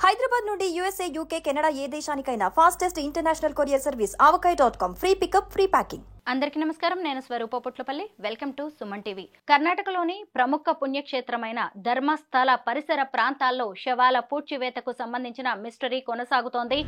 హైదరాబాద్ నుండి USA, UK, Canada ఏ దేశానికైనా fastest international courier service avakkai.com. Free pickup, free packing. అందరికీ నమస్కారం. నేను Swaroopa Putlapalli. Welcome to Suman TV. కర్ణాటకలోని ప్రముఖ పుణ్యక్షేత్రమైన ధర్మస్థల పరిసర ప్రాంతాల్లో శవాల పూడ్చివేతకు సంబంధించిన మిస్టరీ కొనసాగుతోంది.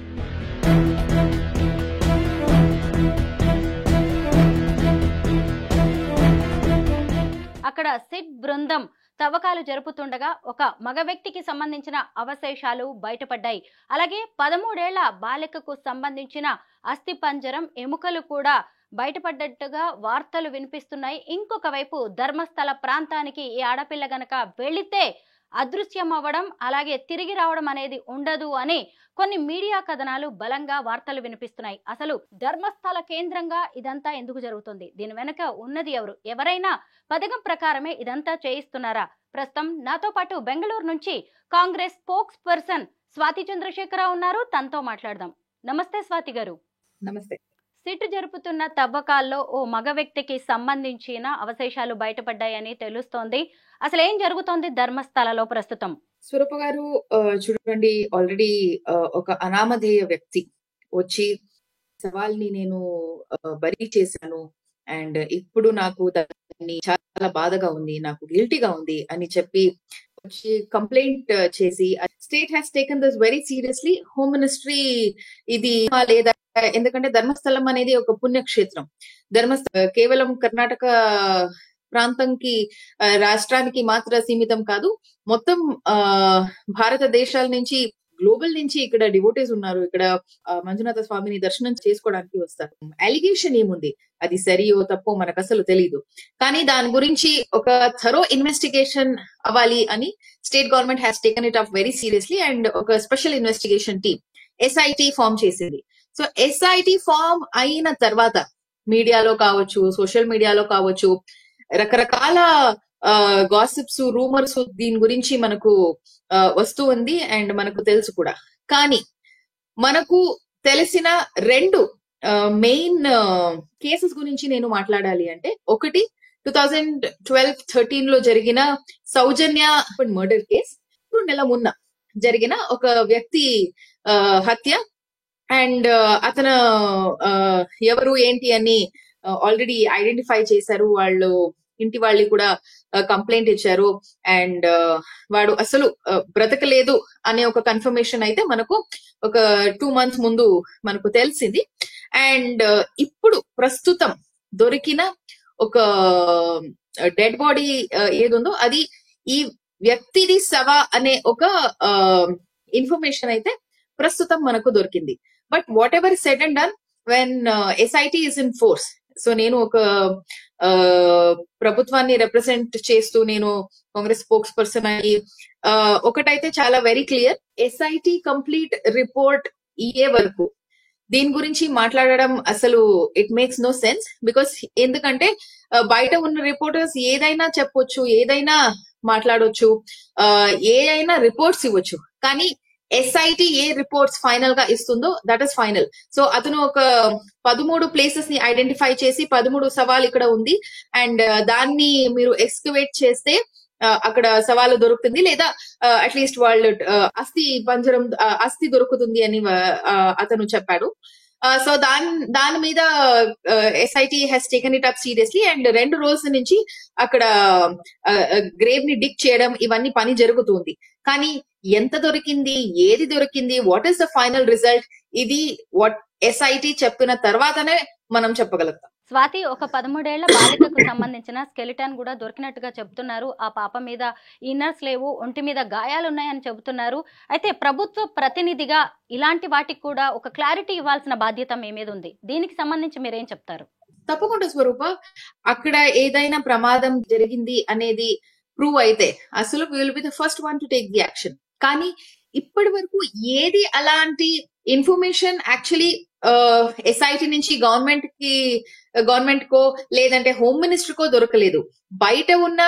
అక్కడ సిట్ బృందం తవ్వకాలు జరుపుతుండగా ఒక మగ వ్యక్తికి సంబంధించిన అవశేషాలు బయటపడ్డాయి. అలాగే 13 ఏళ్ల బాలికకు సంబంధించిన అస్థిపంజరం ఎముకలు కూడా బయటపడ్డట్టుగా వార్తలు వినిపిస్తున్నాయి. ఇంకొక వైపు ధర్మస్థల ప్రాంతానికి ఈ ఆడపిల్ల గనక వెళితే అదృశ్యం అవ్వడం అలాగే తిరిగి రావడం అనేది ఉండదు అని కొన్ని మీడియా కథనాలు బలంగా వార్తలు వినిపిస్తున్నాయి. అసలు ధర్మస్థల కేంద్రంగా ఇదంతా ఎందుకు జరుగుతుంది? దీని వెనక ఉన్నది ఎవరు? ఎవరైనా పథకం ప్రకారమే ఇదంతా చేయిస్తున్నారా? ప్రస్తుతం నాతో పాటు బెంగళూరు నుంచి కాంగ్రెస్ స్పోక్స్ పర్సన్ స్వాతి చంద్రశేఖరరావు ఉన్నారు. తనతో మాట్లాడదాం. నమస్తే స్వాతి గారు. నమస్తే. సిట్ జరుపుతున్న తవ్వకాల్లో ఓ మగ వ్యక్తికి సంబంధించిన అవశేషాలు బయటపడ్డాయని తెలుస్తోంది. అసలు ఏం జరుగుతోంది ధర్మస్థలలో ప్రస్తుతం? స్వరూప గారు, చూడండి, ఆల్రెడీ ఒక అనామధేయ వ్యక్తి వచ్చి సవాల్ని నేను బరీ చేశాను అండ్ ఇప్పుడు నాకు దాన్ని చాలా బాధగా ఉంది, నాకు గిల్టీగా ఉంది అని చెప్పి వచ్చి కంప్లైంట్ చేసి state has taken this very seriously. Home ministry ఇది లేదా, ఎందుకంటే ధర్మస్థలం అనేది ఒక పుణ్యక్షేత్రం. ధర్మస్థలం కేవలం కర్ణాటక ప్రాంతంకి రాష్ట్రానికి మాత్రం సీమితం కాదు, మొత్తం భారతదేశాల నుంచి గ్లోబల్ నుంచి ఇక్కడ డివోటీస్ ఉన్నారు. ఇక్కడ మంజునాథ స్వామిని దర్శనం చేసుకోవడానికి వస్తారు. అలిగేషన్ ఏముంది, అది సరియో తప్పో మనకు అసలు తెలియదు. కానీ దాని గురించి ఒక థరో ఇన్వెస్టిగేషన్ అవ్వాలి అని state government has taken it up very seriously and ఒక special investigation team SIT form చేసింది. సో SIT ఫామ్ అయిన తర్వాత మీడియాలో కావచ్చు, సోషల్ మీడియాలో కావచ్చు, రకరకాల గాసిప్స్, రూమర్స్ దీని గురించి మనకు వస్తూ ఉంది అండ్ మనకు తెలుసు కూడా. కానీ మనకు తెలిసిన రెండు మెయిన్ కేసెస్ గురించి నేను మాట్లాడాలి అంటే, ఒకటి 2012-13 లో జరిగిన సౌజన్య మర్డర్ కేస్, 2 నెలల ముందు జరిగిన ఒక వ్యక్తి హత్య అండ్ అతను ఎవరు ఏంటి అని ఆల్రెడీ ఐడెంటిఫై చేశారు. వాళ్ళు ఇంటి వాళ్ళు కూడా కంప్లైంట్ ఇచ్చారు అండ్ వాడు అసలు బ్రతకలేదు అనే ఒక కన్ఫర్మేషన్ అయితే మనకు ఒక 2 months ముందు మనకు తెలిసింది. అండ్ ఇప్పుడు ప్రస్తుతం దొరికిన ఒక డెడ్ బాడీ ఏదుందో అది ఈ వ్యక్తిది సవ అనే ఒక ఇన్ఫర్మేషన్ అయితే ప్రస్తుతం మనకు దొరికింది. But what ever said and done when SIT is in force. So నేను ఒక ప్రభుత్వాన్ని రిప్రజెంట్ చేస్తూ నేను కాంగ్రెస్ స్పోక్స్ పర్సన్ అయ్యి ఒకటైతే చాలా very clear, SIT complete report ఇయ్యే వరకు దీని గురించి మాట్లాడడం అసలు it makes no sense. Because ఎందుకంటే బయట ఉన్న రిపోర్టర్స్ ఏదైనా చెప్పొచ్చు, ఏదైనా మాట్లాడొచ్చు, ఏదైనా రిపోర్ట్స్ ఇవ్వచ్చు, కానీ SIT ఏ రిపోర్ట్స్ ఫైనల్ గా ఇస్తుందో దట్ ఇస్ ఫైనల్. సో అతను ఒక 13 ప్లేసెస్ ని ఐడెంటిఫై చేసి 13 సవాల్ ఇక్కడ ఉంది అండ్ దాన్ని మీరు ఎక్స్కవేట్ చేస్తే అక్కడ సవాలు దొరుకుతుంది, లేదా అట్లీస్ట్ వాళ్ళు అస్థి దొరుకుతుంది అని అతను చెప్పాడు. సో దాని మీద SIT has taken it up seriously and 2 రోజుల నుంచి అక్కడ గ్రేవ్ ని డిగ్ చేయడం ఇవన్నీ పని జరుగుతుంది. కానీ ఎంత దొరికింది, ఏది దొరికింది, what is the final result, ఇది వాట్ SIT చెప్పిన తర్వాతనే మనం చెప్పగలుగుతాం. స్వాతి, ఒక 13 ఏళ్ల బాలికకు సంబంధించిన స్కెలిటన్ కూడా దొరికినట్టుగా చెబుతున్నారు. ఆ పాప మీద ఇన్నర్స్ లేవు, ఒంటి మీద గాయాలున్నాయని చెబుతున్నారు. అయితే ప్రభుత్వ ప్రతినిధిగా ఇలాంటి వాటికి కూడా ఒక క్లారిటీ ఇవ్వాల్సిన బాధ్యత మీ మీద ఉంది. దీనికి సంబంధించి మీరేం చెప్తారు? తప్పకుండా స్వరూప, అక్కడ ఏదైనా ప్రమాదం జరిగింది అనేది ప్రూవ్ అయితే అసలు will be the first one to take the action. కానీ ఇప్పటి వరకు ఏది అలాంటి ఇన్ఫర్మేషన్ యాక్చువల్లీ SIT నుంచి గవర్నమెంట్ కో లేదంటే హోమ్ మినిస్టర్ కో దొరకలేదు. బయట ఉన్న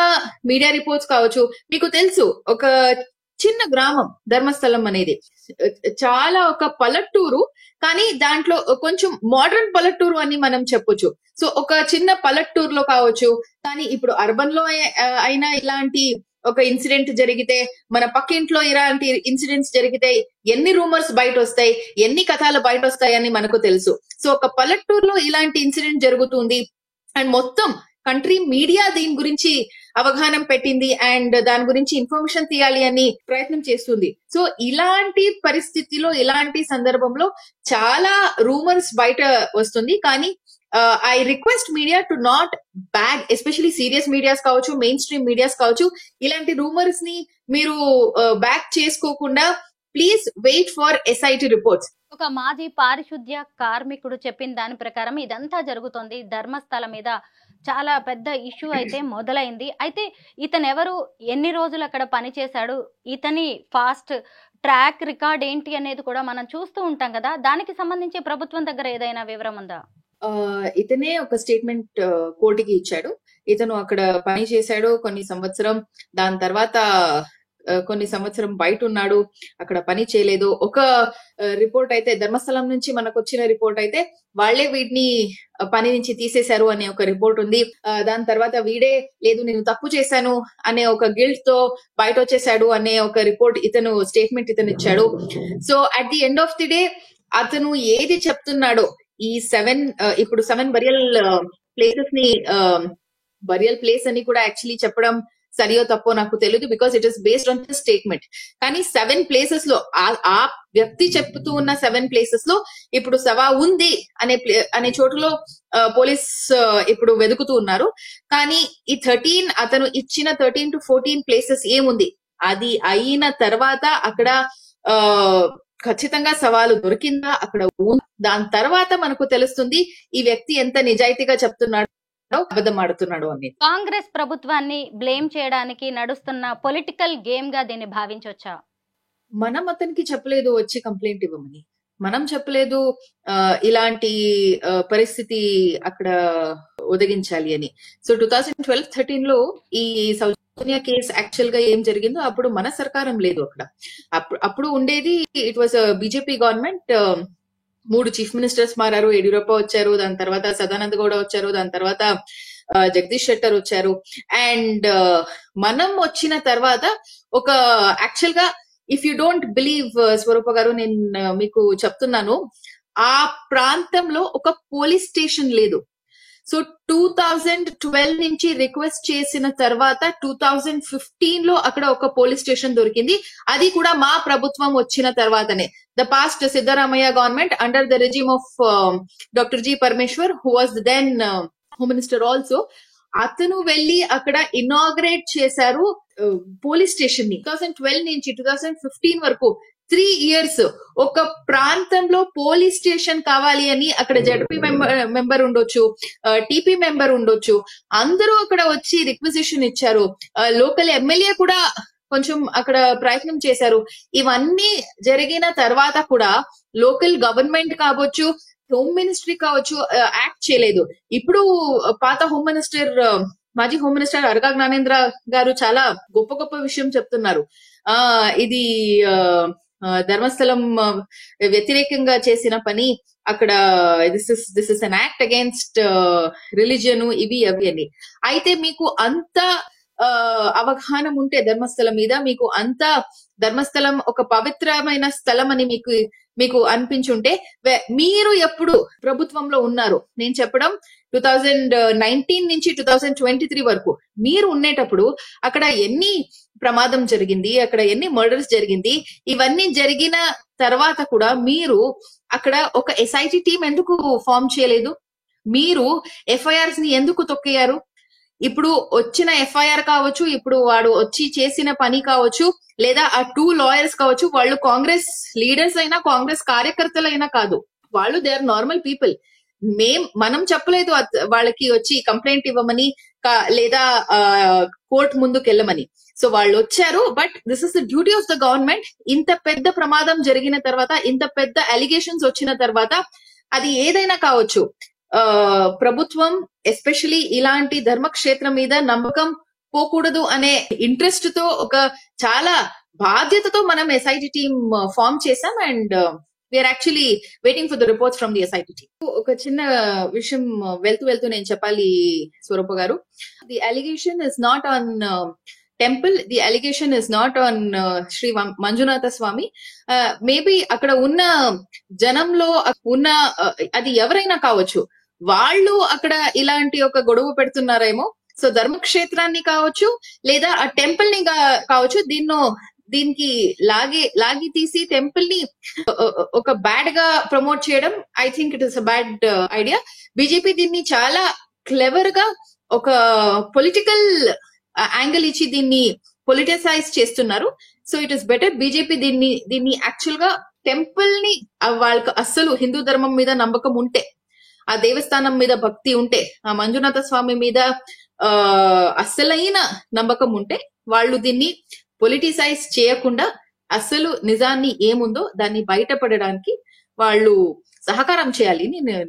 మీడియా రిపోర్ట్స్ కావచ్చు, మీకు తెలుసు ఒక చిన్న గ్రామం ధర్మస్థలం అనేది చాలా ఒక పల్లెటూరు, కానీ దాంట్లో కొంచెం మోడర్న్ పల్లెటూరు అని మనం చెప్పొచ్చు. సో ఒక చిన్న పల్లెటూరులో కావచ్చు, కానీ ఇప్పుడు అర్బన్ లో అయినా ఇలాంటి ఒక ఇన్సిడెంట్ జరిగితే, మన పక్కింట్లో ఇలాంటి ఇన్సిడెంట్స్ జరిగితే ఎన్ని రూమర్స్ బయట వస్తాయి, ఎన్ని కథలు బయట వస్తాయని మనకు తెలుసు. సో ఒక పల్లెటూరులో ఇలాంటి ఇన్సిడెంట్ జరుగుతుంది అండ్ మొత్తం కంట్రీ మీడియా దీని గురించి అవగాహన పెట్టింది అండ్ దాని గురించి ఇన్ఫర్మేషన్ తీయాలి అని ప్రయత్నం చేస్తుంది. సో ఇలాంటి పరిస్థితిలో, ఇలాంటి సందర్భంలో చాలా రూమర్స్ బయట వస్తుంది. కానీ I request media to not bag, especially serious medias కావచ్చు, మెయిన్ స్ట్రీమ్ మీడియాస్ కావచ్చు, ఇలాంటి రూమర్స్ ని మీరు బ్యాక్ చేసుకోకుండా please wait for SIT reports. ఒక మాజీ పారిశుద్ధ్య కార్మికుడు చెప్పిన దాని ప్రకారం ఇదంతా జరుగుతోంది. ధర్మస్థల మీద చాలా పెద్ద ఇష్యూ అయితే మొదలైంది. అయితే ఇతను ఎవరు, ఎన్ని రోజులు అక్కడ పనిచేశాడు, ఇతని ఫాస్ట్ ట్రాక్ రికార్డ్ ఏంటి అనేది కూడా మనం చూస్తూ ఉంటాం కదా. దానికి సంబంధించి ప్రభుత్వం దగ్గర ఏదైనా వివరం ఉందా? ఇతనే ఒక స్టేట్మెంట్ కోర్టుకి ఇచ్చాడు. ఇతను అక్కడ పని చేశాడు కొన్ని సంవత్సరం, దాని తర్వాత కొన్ని సంవత్సరం బయట ఉన్నాడు, అక్కడ పని చేయలేదు. ఒక రిపోర్ట్ అయితే ధర్మస్థలం నుంచి మనకు వచ్చిన రిపోర్ట్ అయితే వాళ్లే వీటిని పని నుంచి తీసేశారు అనే ఒక రిపోర్ట్ ఉంది. దాని తర్వాత వీడే లేదు నేను తప్పు చేశాను అనే ఒక గిల్ట్ తో బయట వచ్చేసాడు అనే ఒక రిపోర్ట్ ఇతను స్టేట్మెంట్ ఇతను ఇచ్చాడు. So at the end of the day అతను ఏది చెప్తున్నాడో, ఈ ఇప్పుడు 7 బరియల్ ప్లేసెస్ ని బరియల్ ప్లేస్ అని కూడా యాక్చువల్లీ చెప్పడం సరియో తప్పో నాకు తెలియదు, because it is based on the statement. కానీ 7 ప్లేసెస్ లో ఆ వ్యక్తి చెప్తూ ఉన్న 7 ప్లేసెస్ లో ఇప్పుడు సవా ఉంది అనే చోటులో పోలీస్ ఇప్పుడు వెతుకుతూ ఉన్నారు. కానీ ఈ 13 అతను ఇచ్చిన 13 to 14 ప్లేసెస్ ఏముంది, అది అయిన తర్వాత అక్కడ ఖచ్చితంగా సవాలు దొరికిందా, అక్కడ దాని తర్వాత మనకు తెలుస్తుంది ఈ వ్యక్తి ఎంత నిజాయితీగా చెప్తున్నాడు, అబద్ధం ఆడుతున్నాడు అనేది. కాంగ్రెస్ ప్రభుత్వాన్ని బ్లేమ్ చేయడానికి నడుస్తున్న పొలిటికల్ గేమ్ గా దీన్ని భావించవచ్చా? మనం అతనికి చెప్పలేదు వచ్చి కంప్లైంట్ ఇవ్వమని, మనం చెప్పలేదు ఇలాంటి పరిస్థితి అక్కడ ఒదగించాలి అని. సో 2012-13 లో ఈ సౌజన్య కేసు యాక్చువల్ గా ఏం జరిగిందో అప్పుడు మన సర్కారం లేదు అక్కడ. అప్పుడు ఉండేది it was BJP government. 3 chief ministers మారారు. యడియూరప్ప వచ్చారు, దాని తర్వాత సదానంద గౌడ వచ్చారు, దాని తర్వాత జగదీష్ షెట్టర్ వచ్చారు. అండ్ మనం వచ్చిన తర్వాత ఒక యాక్చువల్ గా ఇఫ్ యూ డోంట్ బిలీవ్ స్వరూప గారు, నేను మీకు చెప్తున్నాను, ఆ ప్రాంతంలో ఒక పోలీస్ స్టేషన్ లేదు. సో 2012 నుంచి రిక్వెస్ట్ చేసిన తర్వాత 2015 లో అక్కడ ఒక పోలీస్ స్టేషన్ దొరికింది. అది కూడా మా ప్రభుత్వం వచ్చిన తర్వాతనే. The past Siddaramaiah government under the regime of doctor G Parameshwar, who was then home minister also, అతను వెళ్లి అక్కడ ఇనాగ్రేట్ చేశారు పోలీస్ స్టేషన్ ని. 2012 నుంచి 2015 వరకు 3 years ఒక ప్రాంతంలో పోలీస్ స్టేషన్ కావాలి అని అక్కడ జడ్పీ మెంబర్ ఉండొచ్చు, టీపీ మెంబర్ ఉండొచ్చు, అందరూ అక్కడ వచ్చి రిక్వెజిషన్ ఇచ్చారు. లోకల్ ఎమ్మెల్యే కూడా కొంచెం అక్కడ ప్రయత్నం చేశారు. ఇవన్నీ జరిగిన తర్వాత కూడా లోకల్ గవర్నమెంట్ కావచ్చు, హోమ్ మినిస్ట్రీ కావచ్చు యాక్ట్ చేయలేదు. ఇప్పుడు పాత హోమ్ మినిస్టర్, మాజీ హోమ్ మినిస్టర్ అరగా జ్ఞానేంద్ర గారు చాలా గొప్ప గొప్ప విషయం చెప్తున్నారు. ఇది ధర్మస్థలం వ్యతిరేకంగా చేసిన పని, అక్కడ this is an act against religion, ఇవి అవి అని. అయితే మీకు అంత అవగాహన ఉంటే ధర్మస్థలం మీద, మీకు అంత ధర్మస్థలం ఒక పవిత్రమైన స్థలం అని మీకు అనిపించుంటే, మీరు ఎప్పుడు ప్రభుత్వంలో ఉన్నారు, నేను చెప్పడం 2019 నుంచి 2023 వరకు మీరు ఉండేటప్పుడు అక్కడ ఎన్ని ప్రమాదం జరిగింది, అక్కడ ఎన్ని మర్డర్స్ జరిగింది, ఇవన్నీ జరిగిన తర్వాత కూడా మీరు అక్కడ ఒక SIT టీం ఎందుకు ఫామ్ చేయలేదు? మీరు FIRs ని ఎందుకు తొక్కేయారు? ఇప్పుడు వచ్చిన FIR కావచ్చు, ఇప్పుడు వాడు వచ్చి చేసిన పని కావచ్చు, లేదా ఆ 2 lawyers కావచ్చు, వాళ్ళు కాంగ్రెస్ లీడర్స్ అయినా కాంగ్రెస్ కార్యకర్తలైనా కాదు, వాళ్ళు దే ఆర్ నార్మల్ పీపుల్. మనం చెప్పలేదు వాళ్ళకి వచ్చి కంప్లైంట్ ఇవ్వమని లేదా కోర్టు ముందుకు వెళ్ళమని. సో వాళ్ళు వచ్చారు, but this is the duty of the government. ఇంత పెద్ద ప్రమాదం జరిగిన తర్వాత, ఇంత పెద్ద అలిగేషన్స్ వచ్చిన తర్వాత, అది ఏదైనా కావచ్చు, ప్రభుత్వం ఎస్పెషలీ ఇలాంటి ధర్మక్షేత్రం మీద నమ్మకం పోకూడదు అనే ఇంట్రెస్ట్ తో, ఒక చాలా బాధ్యతతో మనం SIT టీమ్ ఫామ్ చేశాం. And we are actually waiting for the reports from the SIT team. ఒక చిన్న విషయం వెళ్తూ నేను చెప్పాలి Swaroopa garu. The allegation is not on temple, the allegation is not on Shri Manjunatha Swamy. Maybe అక్కడ ఉన్న జనంలో ఉన్న అది ఎవరైనా కావచ్చు, వాళ్ళు అక్కడ ఇలాంటి ఒక గొడవ పెడుతున్నారేమో. సో ధర్మక్షేత్రాన్ని కావచ్చు లేదా ఆ టెంపుల్ ని కావచ్చు, దీనికి లాగి తీసి టెంపుల్ ని ఒక బ్యాడ్ గా ప్రమోట్ చేయడం, I think it is a bad idea. BJP దీన్ని చాలా క్లెవర్ గా ఒక పొలిటికల్ యాంగిల్ ఇచ్చి దీన్ని పొలిటిసైజ్ చేస్తున్నారు. So it is better BJP దీన్ని యాక్చువల్ గా టెంపుల్ ని వాళ్ళకి అస్సలు హిందూ ధర్మం మీద నమ్మకం ఉంటే, ఆ దేవస్థానం మీద భక్తి ఉంటే, ఆ మంజునాథ స్వామి మీద అస్సలైన నమ్మకం ఉంటే వాళ్ళు దీన్ని పొలిటిసైజ్ చేయకుండా అసలు నిజాన్ని ఏముందో దాన్ని బయటపడడానికి వాళ్ళు సహకారం చేయాలి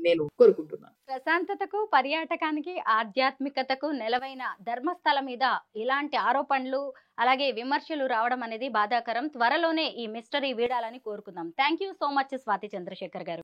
నేను కోరుకుంటున్నాను. ప్రశాంతతకు, పర్యాటకానికి, ఆధ్యాత్మికతకు నెలవైన ధర్మస్థలం మీద ఇలాంటి ఆరోపణలు అలాగే విమర్శలు రావడం అనేది బాధాకరం. త్వరలోనే ఈ మిస్టరీ వీడాలని కోరుకుందాం. Thank you so much Swathi Chandrashekar గారు.